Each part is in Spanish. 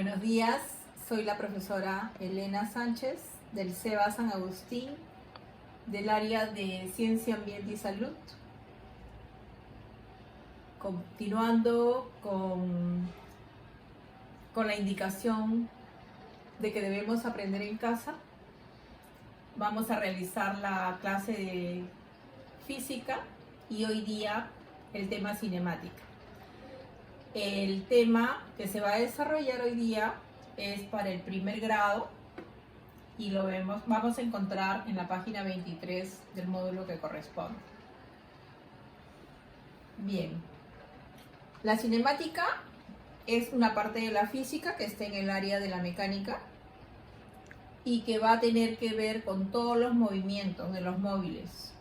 Buenos días, soy la profesora Elena Sánchez del CEBA San Agustín, del área de Ciencia, Ambiente y Salud. Continuando con la indicación de que debemos aprender en casa, vamos a realizar la clase de física y hoy día el tema cinemática. El tema que se va a desarrollar hoy día es para el primer grado y vamos a encontrar en la página 23 del módulo que corresponde. Bien, la cinemática es una parte de la física que está en el área de la mecánica y que va a tener que ver con todos los movimientos de los móviles.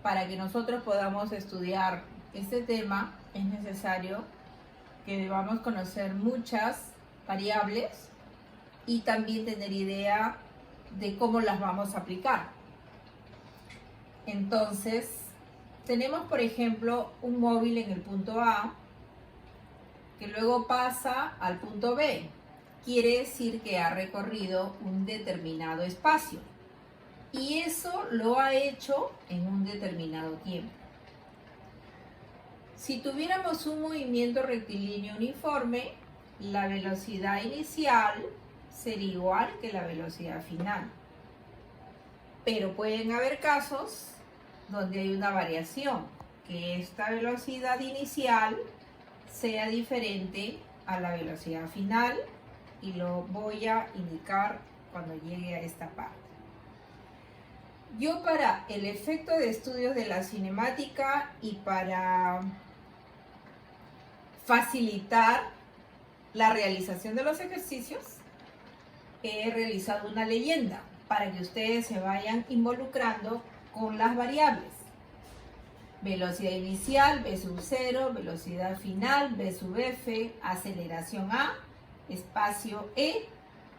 Para que nosotros podamos estudiar este tema es necesario que debamos conocer muchas variables y también tener idea de cómo las vamos a aplicar. Entonces, tenemos por ejemplo un móvil en el punto A que luego pasa al punto B. Quiere decir que ha recorrido un determinado espacio y eso lo ha hecho en un determinado tiempo. Si tuviéramos un movimiento rectilíneo uniforme, la velocidad inicial sería igual que la velocidad final. Pero pueden haber casos donde hay una variación, que esta velocidad inicial sea diferente a la velocidad final y lo voy a indicar cuando llegue a esta parte. Yo para el efecto de estudios de la cinemática y para facilitar la realización de los ejercicios, he realizado una leyenda para que ustedes se vayan involucrando con las variables. Velocidad inicial, v sub 0, velocidad final, v sub f, aceleración a, espacio e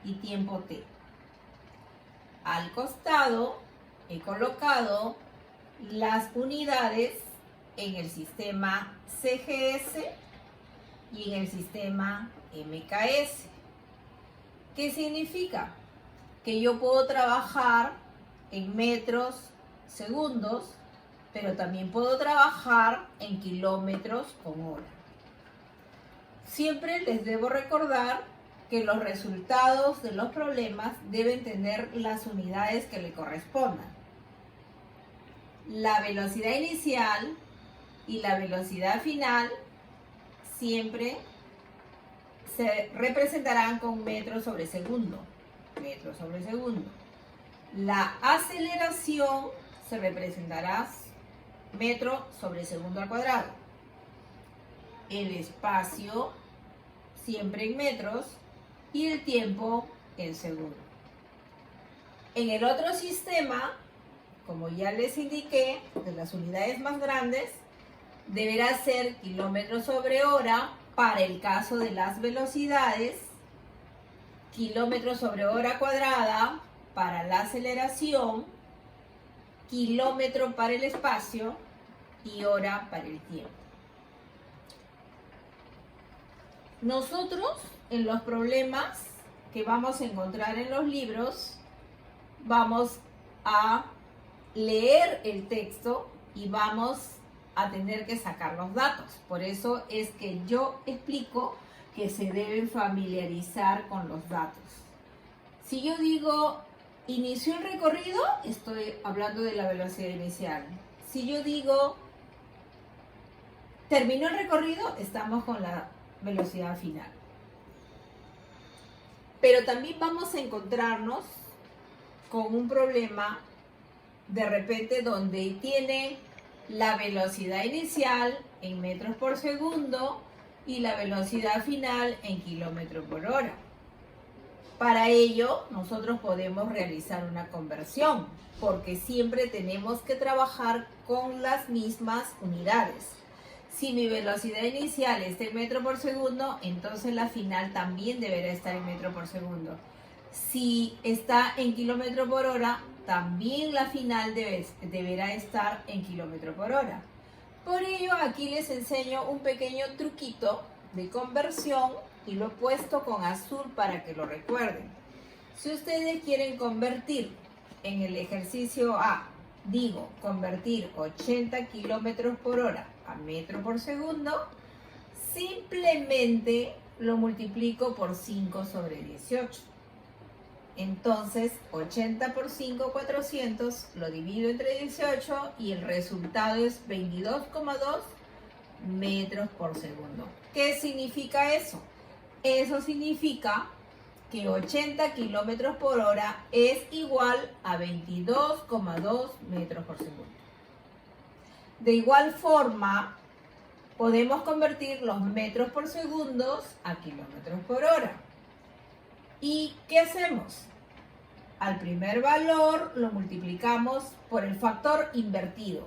y tiempo t. Al costado he colocado las unidades en el sistema CGS y en el sistema MKS. ¿Qué significa? Que yo puedo trabajar en metros, segundos, pero también puedo trabajar en kilómetros con hora. Siempre les debo recordar que los resultados de los problemas deben tener las unidades que le correspondan. La velocidad inicial y la velocidad final siempre se representarán con metros sobre segundo. Metros sobre segundo. La aceleración se representará metro sobre segundo al cuadrado. El espacio siempre en metros y el tiempo en segundo. En el otro sistema, como ya les indiqué, de las unidades más grandes, deberá ser kilómetros sobre hora para el caso de las velocidades, kilómetros sobre hora cuadrada para la aceleración, kilómetro para el espacio y hora para el tiempo. Nosotros en los problemas que vamos a encontrar en los libros vamos a leer el texto y vamos a tener que sacar los datos. Por eso es que yo explico que se deben familiarizar con los datos. Si yo digo inició el recorrido, estoy hablando de la velocidad inicial. Si yo digo terminó el recorrido, estamos con la velocidad final. Pero también vamos a encontrarnos con un problema de repente donde tiene la velocidad inicial en metros por segundo y la velocidad final en kilómetros por hora. Para ello, nosotros podemos realizar una conversión, porque siempre tenemos que trabajar con las mismas unidades. Si mi velocidad inicial está en metro por segundo, entonces la final también deberá estar en metro por segundo. Si está en kilómetro por hora, también la final deberá estar en kilómetro por hora. Por ello, aquí les enseño un pequeño truquito de conversión y lo he puesto con azul para que lo recuerden. Si ustedes quieren convertir en el ejercicio A, digo, convertir 80 kilómetros por hora a metro por segundo, simplemente lo multiplico por 5 sobre 18. Entonces, 80 por 5, 400, lo divido entre 18 y el resultado es 22,2 metros por segundo. ¿Qué significa eso? Eso significa que 80 kilómetros por hora es igual a 22,2 metros por segundo. De igual forma, podemos convertir los metros por segundo a kilómetros por hora. ¿Y qué hacemos? Al primer valor lo multiplicamos por el factor invertido.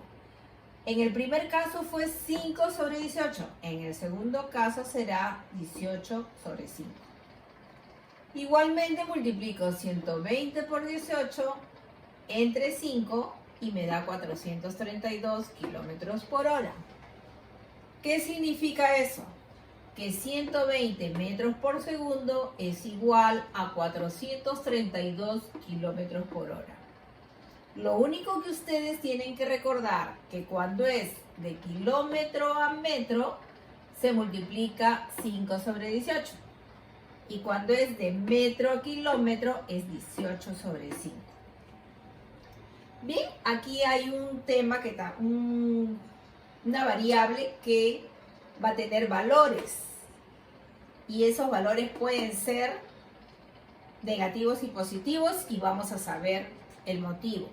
En el primer caso fue 5 sobre 18. En el segundo caso será 18 sobre 5. Igualmente multiplico 120 por 18 entre 5 y me da 432 kilómetros por hora. ¿Qué significa eso? Que 120 metros por segundo es igual a 432 kilómetros por hora. Lo único que ustedes tienen que recordar que cuando es de kilómetro a metro se multiplica 5 sobre 18 y cuando es de metro a kilómetro es 18 sobre 5. Bien, aquí hay un tema que está, una variable que va a tener valores y esos valores pueden ser negativos y positivos y vamos a saber el motivo.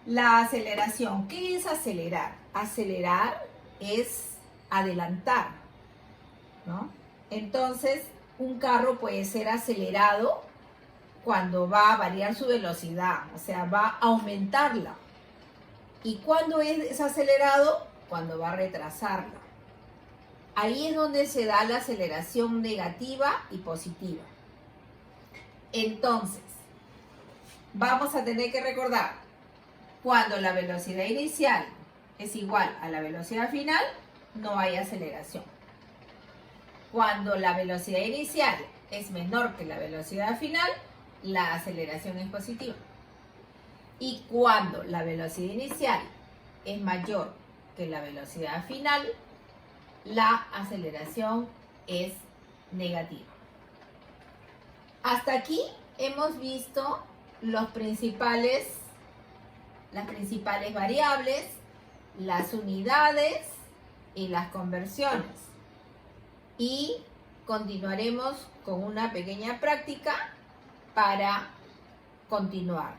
La aceleración. ¿Qué es acelerar? Acelerar es adelantar, ¿no? Entonces, un carro puede ser acelerado cuando va a variar su velocidad, o sea, va a aumentarla. ¿Y cuándo es desacelerado? Cuando va a retrasarla. Ahí es donde se da la aceleración negativa y positiva. Entonces, vamos a tener que recordar, cuando la velocidad inicial es igual a la velocidad final, no hay aceleración. Cuando la velocidad inicial es menor que la velocidad final, la aceleración es positiva. Y cuando la velocidad inicial es mayor que la velocidad final, la aceleración es negativa. Hasta aquí hemos visto las principales variables, las unidades y las conversiones. Y continuaremos con una pequeña práctica para continuar.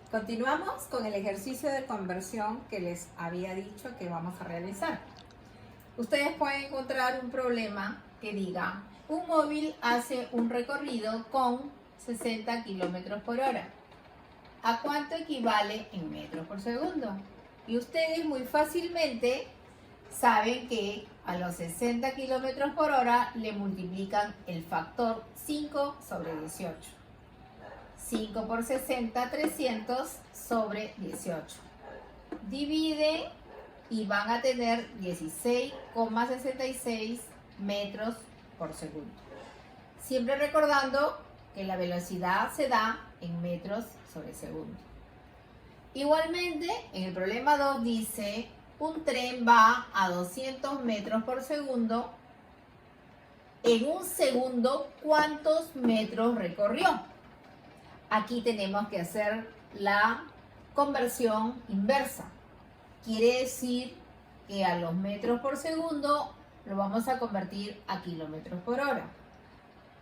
Continuamos con el ejercicio de conversión que les había dicho que vamos a realizar. Ustedes pueden encontrar un problema que diga: un móvil hace un recorrido con 60 kilómetros por hora. ¿A cuánto equivale en metros por segundo? Y ustedes muy fácilmente saben que a los 60 kilómetros por hora le multiplican el factor 5 sobre 18. 5 por 60, 300 sobre 18. Divide y van a tener 16,66 metros por segundo. Siempre recordando que la velocidad se da en metros sobre segundo. Igualmente, en el problema 2 dice: un tren va a 200 metros por segundo. En un segundo, ¿cuántos metros recorrió? Aquí tenemos que hacer la conversión inversa. Quiere decir que a los metros por segundo lo vamos a convertir a kilómetros por hora.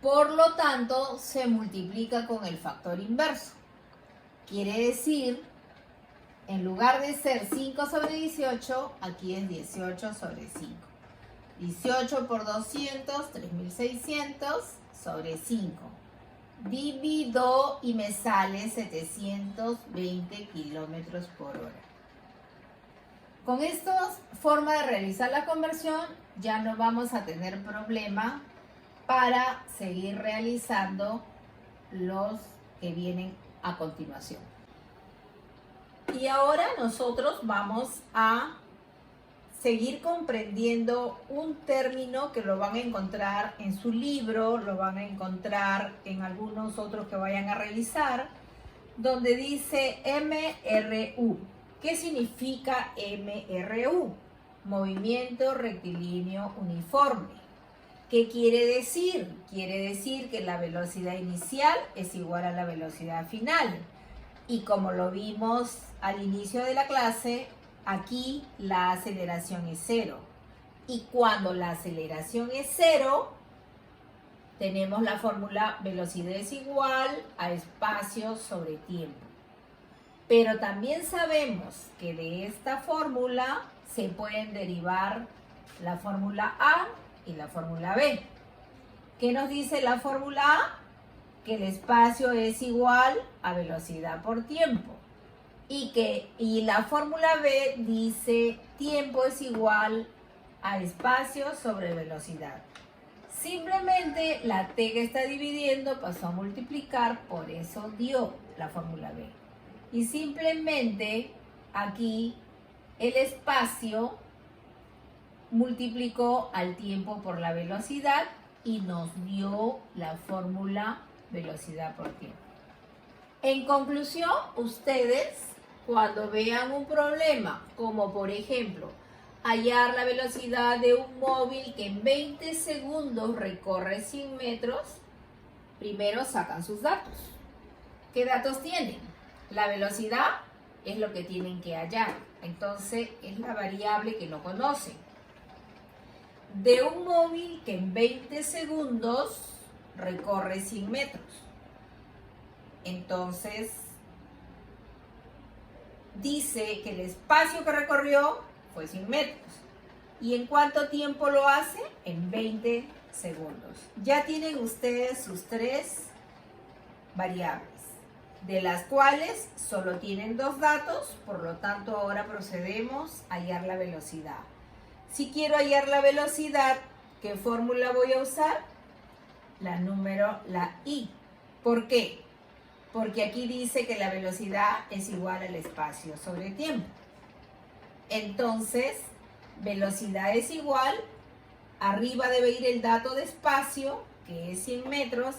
Por lo tanto, se multiplica con el factor inverso. Quiere decir, en lugar de ser 5 sobre 18, aquí es 18 sobre 5. 18 por 200, 3600 sobre 5. Divido y me sale 720 kilómetros por hora. Con esta forma de realizar la conversión ya no vamos a tener problema para seguir realizando los que vienen a continuación. Y ahora nosotros vamos a seguir comprendiendo un término que lo van a encontrar en su libro, lo van a encontrar en algunos otros que vayan a revisar, donde dice MRU. ¿Qué significa MRU? Movimiento rectilíneo uniforme. ¿Qué quiere decir? Quiere decir que la velocidad inicial es igual a la velocidad final. Y como lo vimos al inicio de la clase, aquí la aceleración es cero. Y cuando la aceleración es cero, tenemos la fórmula velocidad es igual a espacio sobre tiempo. Pero también sabemos que de esta fórmula se pueden derivar la fórmula A y la fórmula B. ¿Qué nos dice la fórmula A? Que el espacio es igual a velocidad por tiempo. Y la fórmula B dice tiempo es igual a espacio sobre velocidad. Simplemente la T que está dividiendo pasó a multiplicar, por eso dio la fórmula B. Y simplemente aquí el espacio multiplicó al tiempo por la velocidad y nos dio la fórmula velocidad por tiempo. En conclusión, ustedes cuando vean un problema, como por ejemplo, hallar la velocidad de un móvil que en 20 segundos recorre 100 metros, primero sacan sus datos. ¿Qué datos tienen? La velocidad es lo que tienen que hallar, entonces es la variable que no conocen. De un móvil que en 20 segundos recorre 100 metros. Entonces, dice que el espacio que recorrió fue 100 metros. ¿Y en cuánto tiempo lo hace? En 20 segundos. Ya tienen ustedes sus tres variables, de las cuales solo tienen dos datos, por lo tanto ahora procedemos a hallar la velocidad. Si quiero hallar la velocidad, ¿qué fórmula voy a usar? La I. ¿Por qué? Porque aquí dice que la velocidad es igual al espacio sobre tiempo. Entonces, velocidad es igual, arriba debe ir el dato de espacio, que es 100 metros,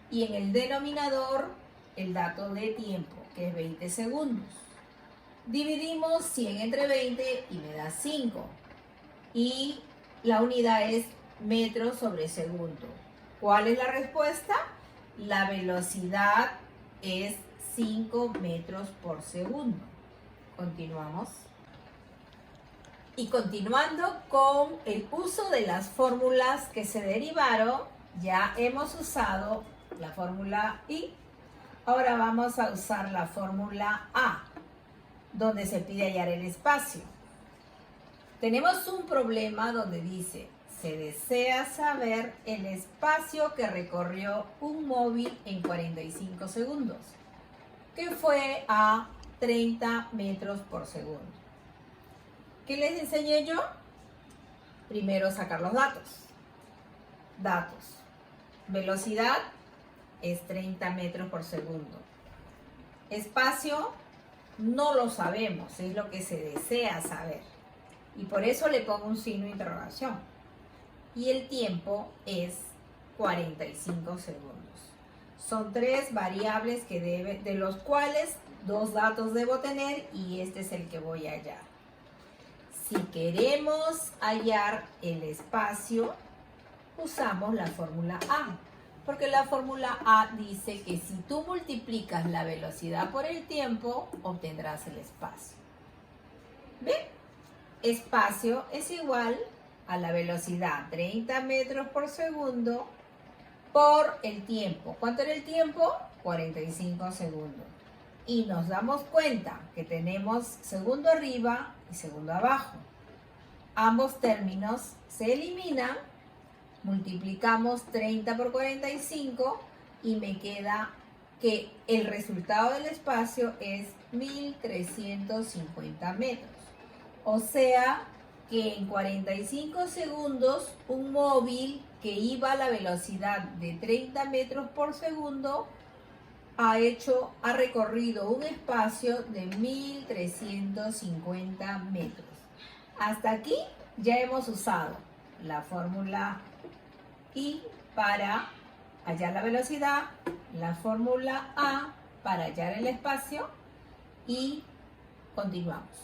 y en el denominador el dato de tiempo, que es 20 segundos. Dividimos 100 entre 20 y me da 5. Y la unidad es metros sobre segundo. ¿Cuál es la respuesta? La velocidad es 5 metros por segundo. Continuamos. Y continuando con el uso de las fórmulas que se derivaron, ya hemos usado la fórmula I. Ahora vamos a usar la fórmula A, donde se pide hallar el espacio. Tenemos un problema donde dice, se desea saber el espacio que recorrió un móvil en 45 segundos, que fue a 30 metros por segundo. ¿Qué les enseñé yo? Primero sacar los datos. Datos. Velocidad es 30 metros por segundo. Espacio no lo sabemos, es lo que se desea saber. Y por eso le pongo un signo de interrogación. Y el tiempo es 45 segundos. Son tres variables de los cuales dos datos debo tener y este es el que voy a hallar. Si queremos hallar el espacio, usamos la fórmula A. Porque la fórmula A dice que si tú multiplicas la velocidad por el tiempo, obtendrás el espacio. ¿Ven? Espacio es igual a la velocidad 30 metros por segundo por el tiempo. ¿Cuánto era el tiempo? 45 segundos. Y nos damos cuenta que tenemos segundo arriba y segundo abajo. Ambos términos se eliminan, multiplicamos 30 por 45 y me queda que el resultado del espacio es 1350 metros. O sea que en 45 segundos un móvil que iba a la velocidad de 30 metros por segundo ha recorrido un espacio de 1350 metros. Hasta aquí ya hemos usado la fórmula I para hallar la velocidad, la fórmula A para hallar el espacio y continuamos.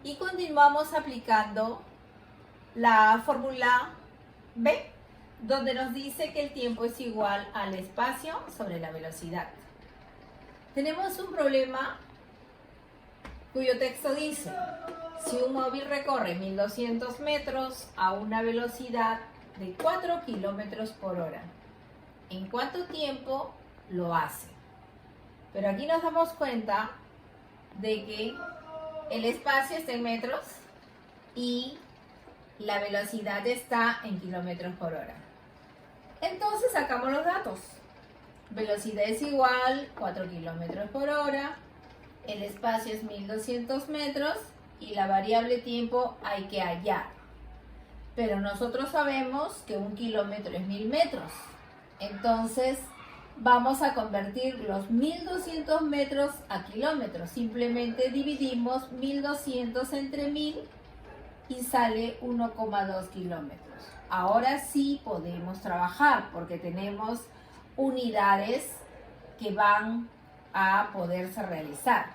Y continuamos aplicando la fórmula B, donde nos dice que el tiempo es igual al espacio sobre la velocidad. Tenemos un problema cuyo texto dice: si un móvil recorre 1200 metros a una velocidad de 4 kilómetros por hora, ¿en cuánto tiempo lo hace? Pero aquí nos damos cuenta de que el espacio está en metros y la velocidad está en kilómetros por hora. Entonces sacamos los datos. Velocidad es igual 4 kilómetros por hora, el espacio es 1200 metros y la variable tiempo hay que hallar. Pero nosotros sabemos que 1 kilómetro es 1000 metros. Entonces vamos a convertir los 1200 metros a kilómetros. Simplemente dividimos 1200 entre 1000 y sale 1,2 kilómetros. Ahora sí podemos trabajar porque tenemos unidades que van a poderse realizar.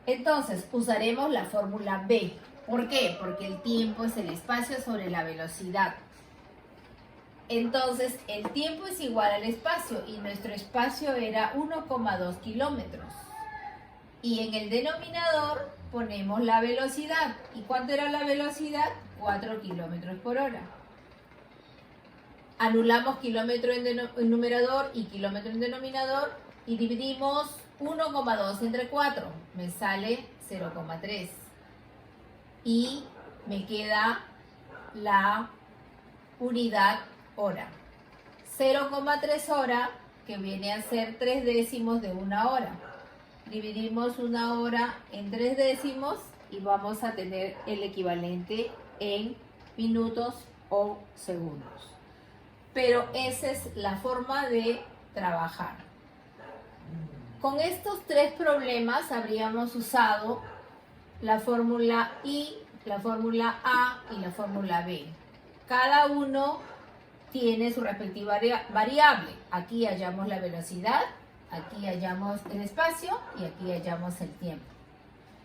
Entonces usaremos la fórmula B. ¿Por qué? Porque el tiempo es el espacio sobre la velocidad. Entonces el tiempo es igual al espacio y nuestro espacio era 1,2 kilómetros. Y en el denominador ponemos la velocidad. ¿Y cuánto era la velocidad? 4 kilómetros por hora. Anulamos kilómetro en numerador y kilómetro en denominador y dividimos 1,2 entre 4. Me sale 0,3. Y me queda la unidad hora. 0,3 hora, que viene a ser 3 décimos de una hora. Dividimos una hora en 3 décimos y vamos a tener el equivalente en minutos o segundos. Pero esa es la forma de trabajar. Con estos 3 problemas habríamos usado la fórmula I, la fórmula A y la fórmula B. Cada uno tiene su respectiva variable. Aquí hallamos la velocidad, aquí hallamos el espacio y aquí hallamos el tiempo.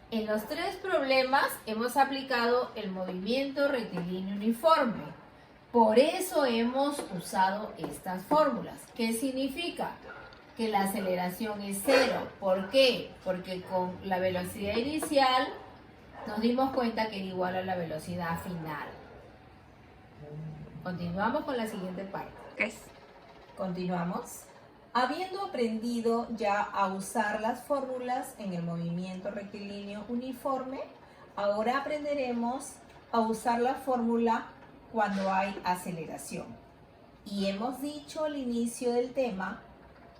En los 3 problemas hemos aplicado el movimiento rectilíneo uniforme. Por eso hemos usado estas fórmulas. ¿Qué significa? Que la aceleración es 0. ¿Por qué? Porque con la velocidad inicial nos dimos cuenta que era igual a la velocidad final. Continuamos con la siguiente parte. Continuamos. Habiendo aprendido ya a usar las fórmulas en el movimiento rectilíneo uniforme, ahora aprenderemos a usar la fórmula cuando hay aceleración. Y hemos dicho al inicio del tema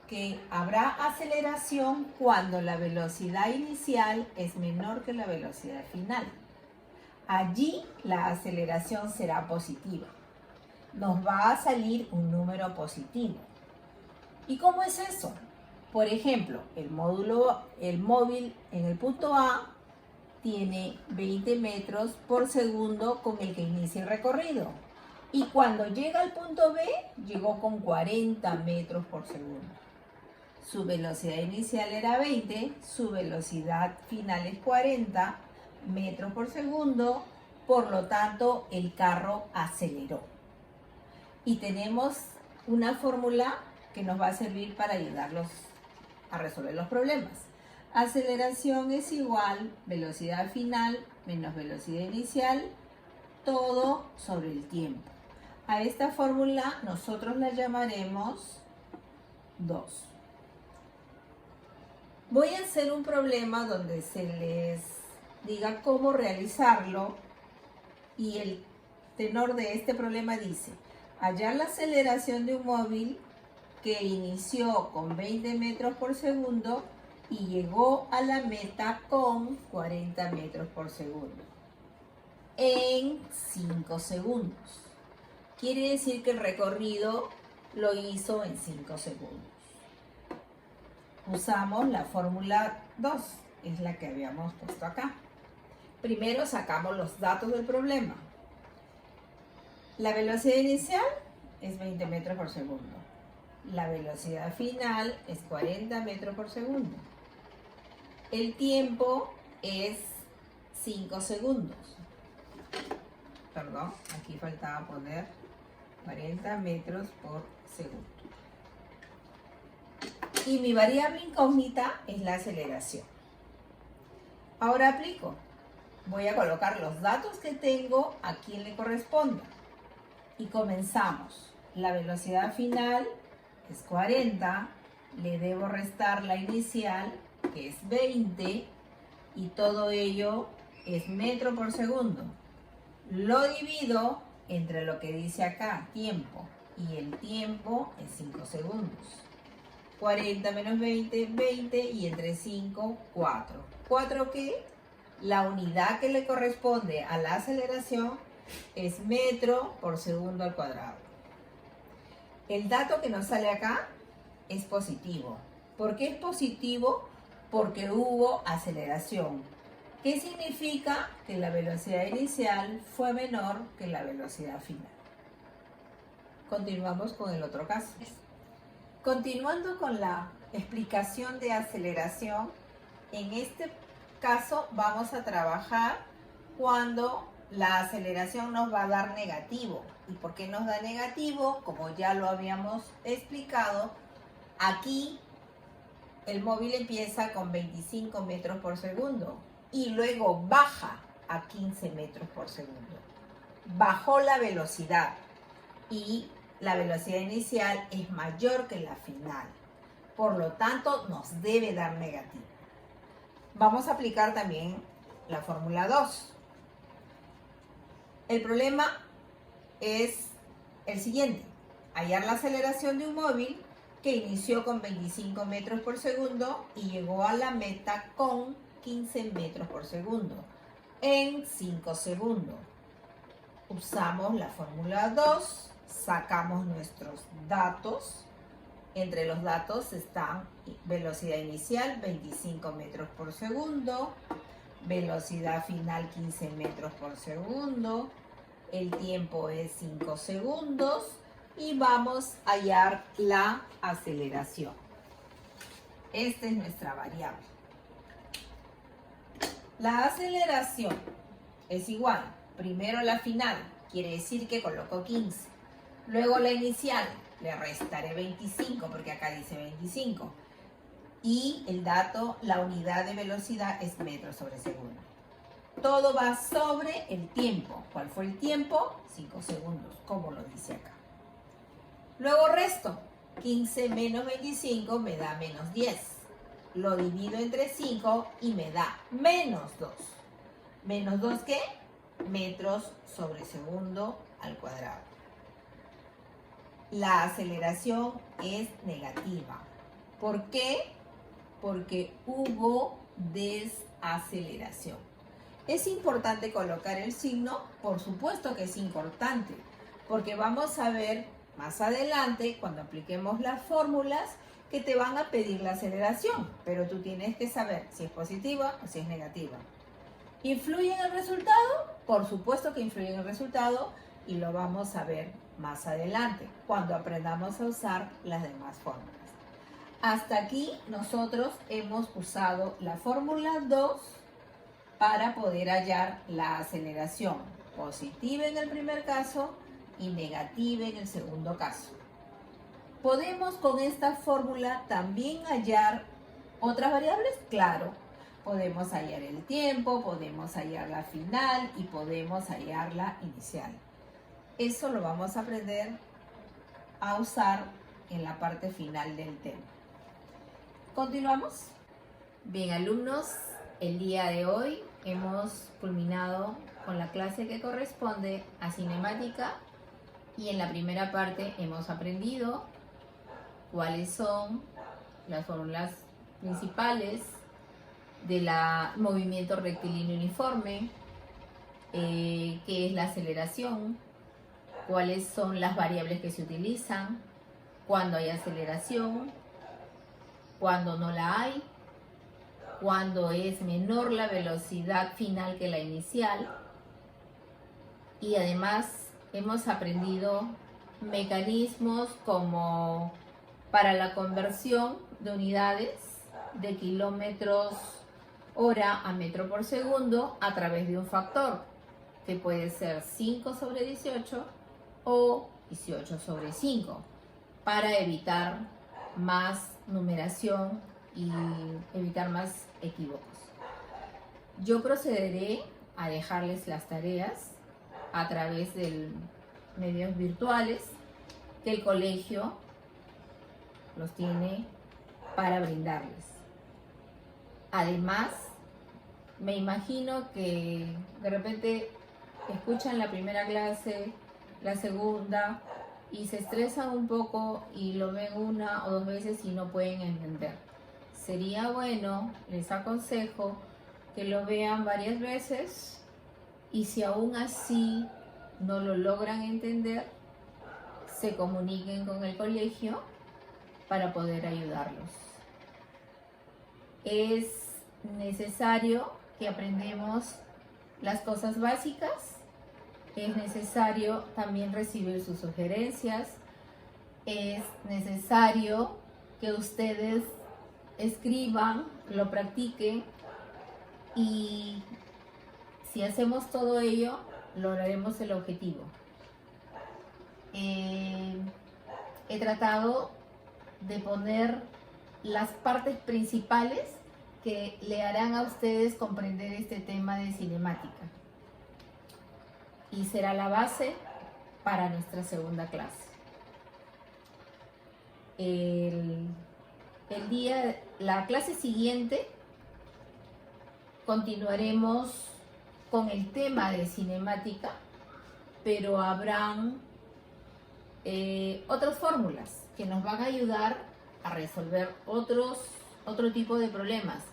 que habrá aceleración cuando la velocidad inicial es menor que la velocidad final. Allí la aceleración será positiva. Nos va a salir un número positivo. ¿Y cómo es eso? Por ejemplo, el móvil en el punto A tiene 20 metros por segundo con el que inicia el recorrido. Y cuando llega al punto B, llegó con 40 metros por segundo. Su velocidad inicial era 20, su velocidad final es 40 metros por segundo, por lo tanto el carro aceleró. Y tenemos una fórmula que nos va a servir para ayudarlos a resolver los problemas. Aceleración es igual velocidad final menos velocidad inicial, todo sobre el tiempo. A esta fórmula nosotros la llamaremos 2. Voy a hacer un problema donde se les diga cómo realizarlo y el tenor de este problema dice: hallar la aceleración de un móvil que inició con 20 metros por segundo y llegó a la meta con 40 metros por segundo en 5 segundos. Quiere decir que el recorrido lo hizo en 5 segundos. Usamos la fórmula 2. es la que habíamos puesto acá. Primero sacamos los datos del problema. La velocidad inicial es 20 metros por segundo. La velocidad final es 40 metros por segundo. El tiempo es 5 segundos. Perdón, aquí faltaba poner 40 metros por segundo. Y mi variable incógnita es la aceleración. Ahora aplico. Voy a colocar los datos que tengo a quien le corresponda. Y comenzamos. La velocidad final es 40. Le debo restar la inicial, que es 20. Y todo ello es metro por segundo. Lo divido entre lo que dice acá, tiempo. Y el tiempo es 5 segundos. 40 menos 20, 20. Y entre 5, 4. ¿4 qué? La unidad que le corresponde a la aceleración es metro por segundo al cuadrado. El dato que nos sale acá es positivo. ¿Por qué es positivo? Porque hubo aceleración. ¿Qué significa? Que la velocidad inicial fue menor que la velocidad final. Continuamos con el otro caso. Continuando con la explicación de aceleración, en este caso vamos a trabajar cuando la aceleración nos va a dar negativo. ¿Y por qué nos da negativo? Como ya lo habíamos explicado, aquí el móvil empieza con 25 metros por segundo y luego baja a 15 metros por segundo. Bajó la velocidad y la velocidad inicial es mayor que la final. Por lo tanto, nos debe dar negativo. Vamos a aplicar también la fórmula 2. El problema es el siguiente. Hallar la aceleración de un móvil que inició con 25 metros por segundo y llegó a la meta con 15 metros por segundo en 5 segundos. Usamos la fórmula 2, sacamos nuestros datos. Entre los datos están velocidad inicial 25 metros por segundo, velocidad final 15 metros por segundo, el tiempo es 5 segundos y vamos a hallar la aceleración. Esta es nuestra variable. La aceleración es igual, primero la final, quiere decir que coloco 15, luego la inicial, le restaré 25 porque acá dice 25. Y el dato, la unidad de velocidad es metros sobre segundo. Todo va sobre el tiempo. ¿Cuál fue el tiempo? 5 segundos, como lo dice acá. Luego resto. 15 menos 25 me da menos 10. Lo divido entre 5 y me da menos 2. ¿Menos 2 qué? Metros sobre segundo al cuadrado. La aceleración es negativa. ¿Por qué? Porque hubo desaceleración. ¿Es importante colocar el signo? Por supuesto que es importante, porque vamos a ver más adelante, cuando apliquemos las fórmulas, que te van a pedir la aceleración, pero tú tienes que saber si es positiva o si es negativa. ¿Influye en el resultado? Por supuesto que influye en el resultado y lo vamos a ver más adelante, cuando aprendamos a usar las demás fórmulas. Hasta aquí nosotros hemos usado la fórmula 2 para poder hallar la aceleración positiva en el primer caso y negativa en el segundo caso. ¿Podemos con esta fórmula también hallar otras variables? Claro, podemos hallar el tiempo, podemos hallar la final y podemos hallar la inicial. Eso lo vamos a aprender a usar en la parte final del tema. ¿Continuamos? Bien, alumnos, el día de hoy hemos culminado con la clase que corresponde a cinemática y en la primera parte hemos aprendido cuáles son las fórmulas principales del movimiento rectilíneo uniforme, qué es la aceleración, cuáles son las variables que se utilizan, cuándo hay aceleración, cuándo no la hay, cuando es menor la velocidad final que la inicial. Y además hemos aprendido mecanismos como para la conversión de unidades de kilómetros hora a metro por segundo a través de un factor que puede ser 5 sobre 18 o 18 sobre 5 para evitar más numeración y evitar más equívocos. Yo procederé a dejarles las tareas a través de medios virtuales que el colegio los tiene para brindarles. Además, me imagino que de repente escuchan la primera clase, la segunda, y se estresan un poco y lo ven una o dos veces y no pueden entender. Sería bueno, les aconsejo, que lo vean varias veces y si aún así no lo logran entender, se comuniquen con el colegio para poder ayudarlos. Es necesario que aprendamos las cosas básicas, es necesario también recibir sus sugerencias, es necesario que ustedes escriban, lo practiquen y si hacemos todo ello, lograremos el objetivo. He tratado de poner las partes principales que le harán a ustedes comprender este tema de cinemática y será la base para nuestra segunda clase. La clase siguiente continuaremos con el tema de cinemática, pero habrán otras fórmulas que nos van a ayudar a resolver otro tipo de problemas,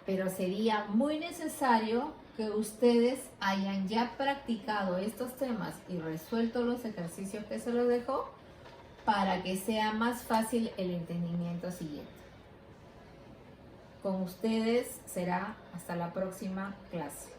pero sería muy necesario que ustedes hayan ya practicado estos temas y resuelto los ejercicios que se los dejo para que sea más fácil el entendimiento siguiente. Con ustedes será hasta la próxima clase.